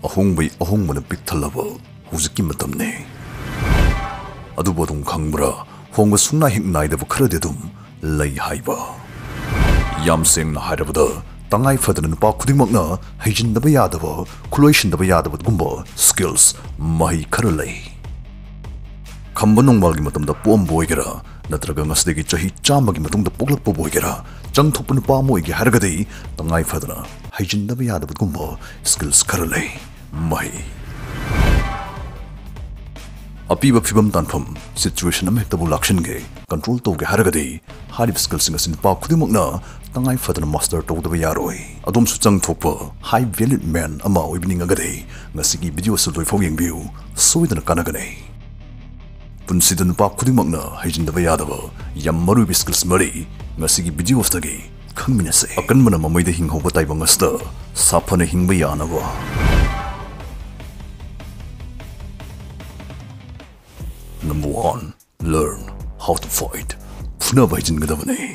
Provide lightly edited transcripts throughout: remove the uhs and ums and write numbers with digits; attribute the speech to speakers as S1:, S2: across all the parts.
S1: ahongbai ahongmana pikthalaba huziki matamne adubo dum khangbra hongba sungna hik naidaba kharade dum lei haiba yam sengna hairabada tangai fadana nupa khudingmakna heijindaba yadaba khuloisindaba yadaba gumba skills mahei khara lei khamba nongmalgi matamda pom boigera natraga ngasdegi chahi chamagi matungda poklakpa boigera changthokpa nupa moigi haragadi tangai fadana heijindaba yadaba gumba skills khara lei mahei apiba phibam tanpham situation am hektabu lakshinge control toge haragadi harib skills singa sin pa khudingmakna tangai fadana master todaba yaroi adom su changthokpa high valued man ama oibning agade ngasigi video su loifog yengbiu soidana kanagane punsidun pa khudingmakna heijindaba yadaba yam maru skills mari ngasigi video stagi khangminase akanmana mamoida hinghoba taibangasta safana hingba yanaba Number 1. Learn how to fight. Khudingmakna Heijingadaba Mahei.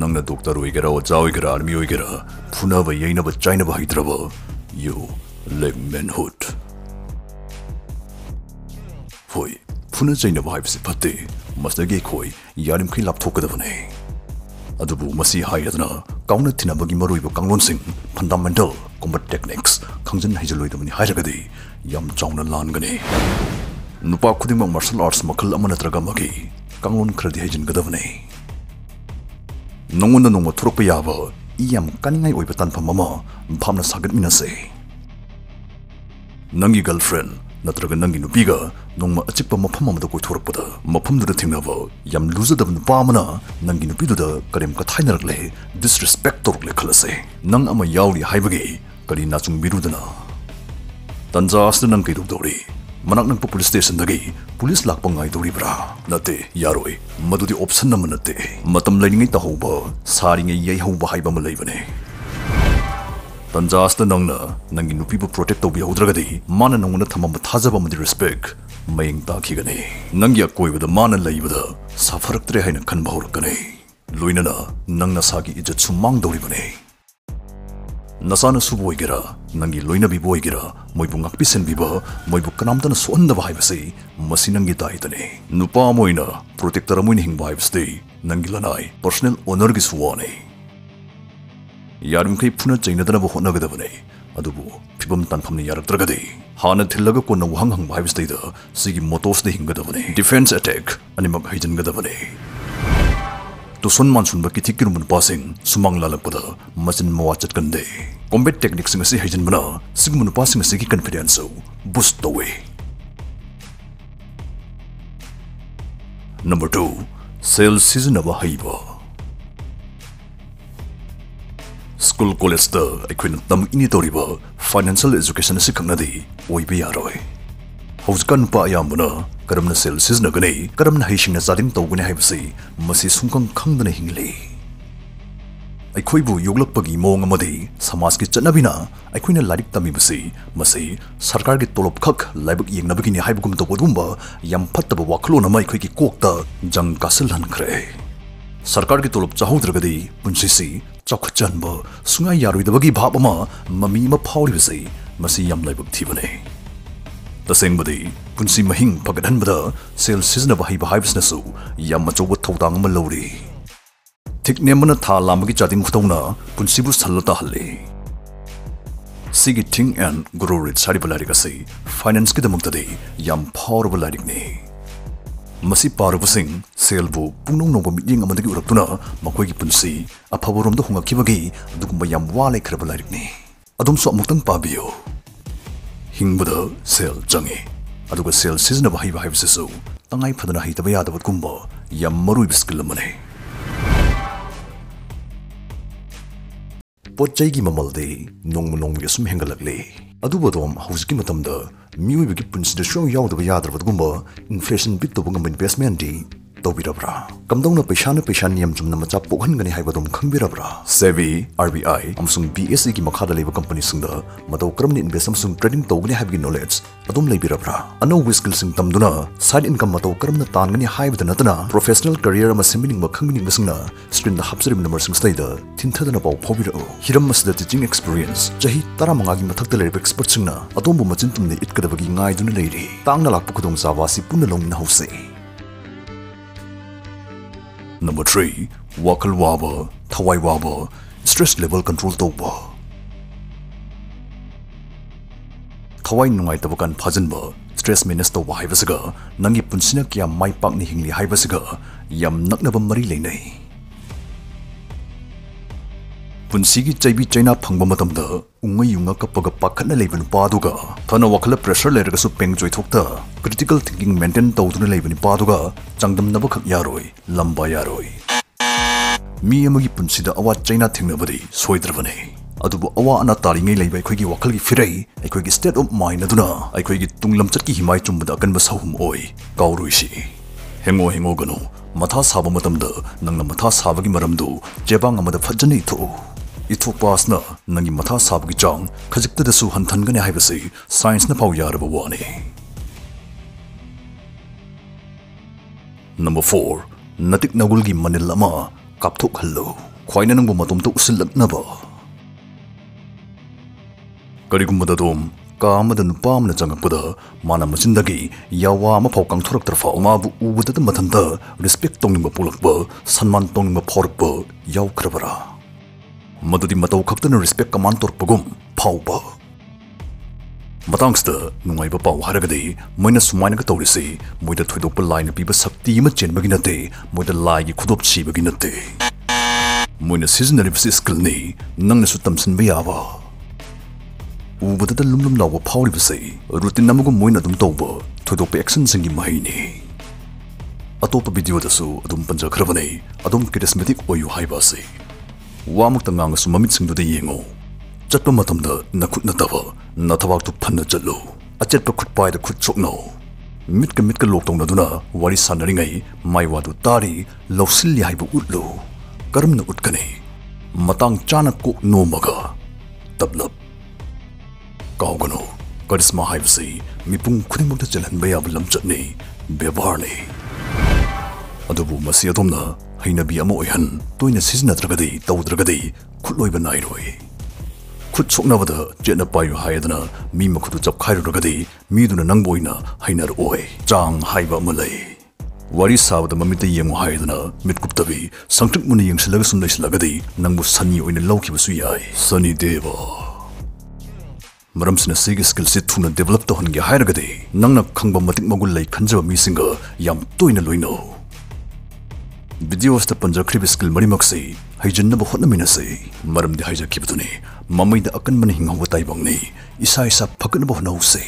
S1: Nangna doctor oigera oja oigera army oigera Khudingmakna yainaba chainaba haidraba you lack manhood. Hoi Khudingmakna chainaba haibse phatte masdagi khoi yarim khi lapthokadabane adubu masi haidana kauna thinabagi maruiba kanglonsing fundamental combat techniques khangjan haijaloi hairagadi yam chauna langane nupa khudingmak martial arts makhal amana traga magi kanglon khradi heijingadaba Mahei nongona nongma thurukpa yaba iyam kaningai oiba tanpham ama phamna sagat minase nangi girlfriend natraga nangi nupiga nongma achikpa mafam amada koi thorakpada mafamduda thingnaba yam luzadaba nupa amana nangi nupiduda karem ka thainarakle disrespect torukle khalase nang ama yauri haibagi kari nachung birudana tanja asna nang kai dori manak nang police station dagi police lakpa ngai dori bra nate yaroi madudi option nam nate matam lainingai ta hoba saringai yai hoba haiba ma leibane tanja asna nangna nangi nupibu protect tobi hodragadi mana nanguna thamam thajaba madi respect mayeng ta khigane nangi akoibada mana leibada safaraktre haina khanba horakane loinana nangna sagi ijat sumang dori bane nasana suboigera nangi loina biboigera moibu ngakpi senbiba moibu kanamtana soandaba haibase masi nangi taitane nupa moina protector amoin hingba haibase nangi lanai personal honor gi suwane yarum kai phuna chainadana bo honagadabane adubu phibam tanphamni yaraktragadi hana thillaga konna wahang hang haibase da sigi motos de hingadabane defense attack animak heijingadabane to sonman sunba ki thikirum pasing sumang lalakpada machin mawachat kande combat techniques ngasi heijinbana sigmun pasing sigi confidence boost away. Number 2. Sales season aba haiba school college da akwin tam ini toriba financial education si khangnadi oibe yaroi hoskan pa ayambana karamna sales season gane karamna heisingna zadim tawgune haibasi masi sungkang khangdana hingle aikhoibu yoglakpagi mong amadi samaj ki chanabina aikhoina larik tamibasi masi sarkar gi tolop khak laibak yengnabagi ni haibugum tawbudumba yam phattaba wakhlo na mai khoi ki kokta jang kasil hankhre sarkar gi tolop chahudragadi punsisi chakhuchanba sungai yaroidabagi bhabama mami ma phawribasi masi yam laibak thibane tasengbadi punsi mahing pagadhanbada sales season ba haiba haibsnasu yam machoba thawdang ma lori thiknemana tha lamagi chating khutawna punsibu sallata halle sigi thing and grow rich sariba larikase finance ki damuktade yam powerful larikne masi parubasing selbu pungnong nongba miting amadagi urakuna makoi gi punsi aphaborom da hungakibagi adugumba yam wale khraba larikne adum so amuktang pabiyo hingbada sel jangi aduga sel season ba haiba haibasesu tangai phadana haitaba yadaba kumba yam marui skill amane pochai gi mamalde nong yasum hengalakle adubadom hauski matamda miwi bigi punsi de shong yawdaba yadaba gumba inflation bit to bungam investment di तौबिरब्रा कमदौना पैसा नियम चुमना मचा पोखनगनि हाइबदम खंबिरब्रा सेवी RBI अमसुंग BSE की मखादा लेबा company सिंगदा मतौ क्रमनि इन्वेस्ट अमसुंग ट्रेडिंग तौगनि हाइबगी नॉलेज अदुम लेबिरब्रा अनौब स्किल सिंग तमदुना साइड इनकम मतौ क्रमना तानगनि हाइबदा नतना प्रोफेशनल करियर अमा सेमिनिंग मखंगनि बसिंगना स्क्रीन दा हापसरिम नंबर सिंग स्टेदा थिनथदना पाउ फोबिरओ हिरम मसदा टीचिंग एक्सपीरियंस जही 15 की मथक्ता लेबा एक्सपर्ट सिंगना अदोमबु मचिन तुमने इतकदबगी ngaiduna leiri tangna lakpu khudong zawasi punna longna hause. Number 3 wakal waba thawai waba stress level control tawba thawai nungai tabakan phajanba stress manage tawba haibasiga nangi punsina kya mai pakni hingli haibasiga yam naknaba mari leinai पुंसीगी चैबी चैना फंगबा मतमदा उंगै युंगा कपगा पाखना Lebon पादुगा थना वखला pressure लेरगसु पेंग जोइथोक्ता critical thinking maintain तौदुना लेबनि पादुगा चांगदमनब खक यारोय लंबा यारोय मी अमगी पुंसीदा अवा चैना थिंगनबदि सोइद्रबने अदुबु अवा अना तारिङै लेबा अखोइगी वखलगी फिरै अखोइगी state of mind अदुना अखोइगी तुंगलमचटकी हिमाय चुंबदा अकनबा सहुम ओय काउरुइसी हेंगो गनो मथा साबा मतमदा नंगना मथा साबगी मरमदु जेबांग अमदा फजनै इथो इथोपासना नंगी मथा साबगी चांग खजिक्तदसु हंथनगने हाइबसे साइंस न पाउ यारबा वाने. Number 4 नतिक नगुलगी मनिल अमा कापथोक हल्लो ख्वाइना नंगबु मतोमतो उसिललकनबा करिगुमबददोम कामद नुपामना चंगपदा माना मचिंदगी यावा अमा फाव कांथोरक्तरफा माबु उबदद मथंदा रिस्पेक्ट तोंनिबा पोलकबा सन्मान तोंनिबा फौरकबा यावख्रबरा मदुदी मतौ खक्तन रिस्पेक्ट कमान तोरपगुम फावबा मतंगस्ता नुंगाइबा पाव हारगदि मोइना सुमाइनगा तौरिसि मोइदा थोइदोकपा लाइन पीबा शक्ति अमा चेनबगी नते मोइदा लाइगी खुदोप छिबगी नते मोइना सिजनरिबसि स्किलनि नंगनसु तमसिनबा याबा उबददा लुमलुम लाव फावरिबसि रूटीन नमगु मोइना दुम तौबा थोइदोकपा एक्शन सिंगी महिनि अतोप वीडियो दसु अदुम पंजखरबने अदुम किरिस्मेटिक ओयु हाइबासि वामुक्ता ngangasu mamit singduda yengo chatpa matamda nakhut nataba nathawak tu phanna chatlo achetpa khutpai da khut chokno mitka loktong duna wari sanaringai maiwa du tari lawsilli haibu utlo karamna utkane matang chana ko nomaga tablap kaugano karisma haibsi mipung khudingmakta chalhanba yab lamchatne bebarne adubu masi adomna हैनबी अमा ओइहन तोइना सिजनद्रगदि तौद्रगदि खुलोइबा नाइरोय खुद सोकनबदा जेना पायु हायदना मी मखुदु जपखाइरुगदि मीदुना नंगबोइना हैनर ओय चांग हाइबा मलै वारी साबदा ममिते येंगो हायदना मिटकुप्तबि संक्रिक मुनि यंगसलगा सुनदैसलगदि नंगबु सनी ओइना लौखिबसु याय सनी देवा मरमसना सिग skill से थुना डेभलप तहनगे हायरगदि नंगना खंगबा मतिक मगुल लै खंजबा मिसिंगा याम तोइना लोइनो वीडियोस द पंजखरिब स्किल मरिमक्से हैजन्नब होटनमिनसे मरमदि हाइजखिबदुने ममैदा अकनमन हिंगहव ताइबंगने इसा फकनब होनौसे.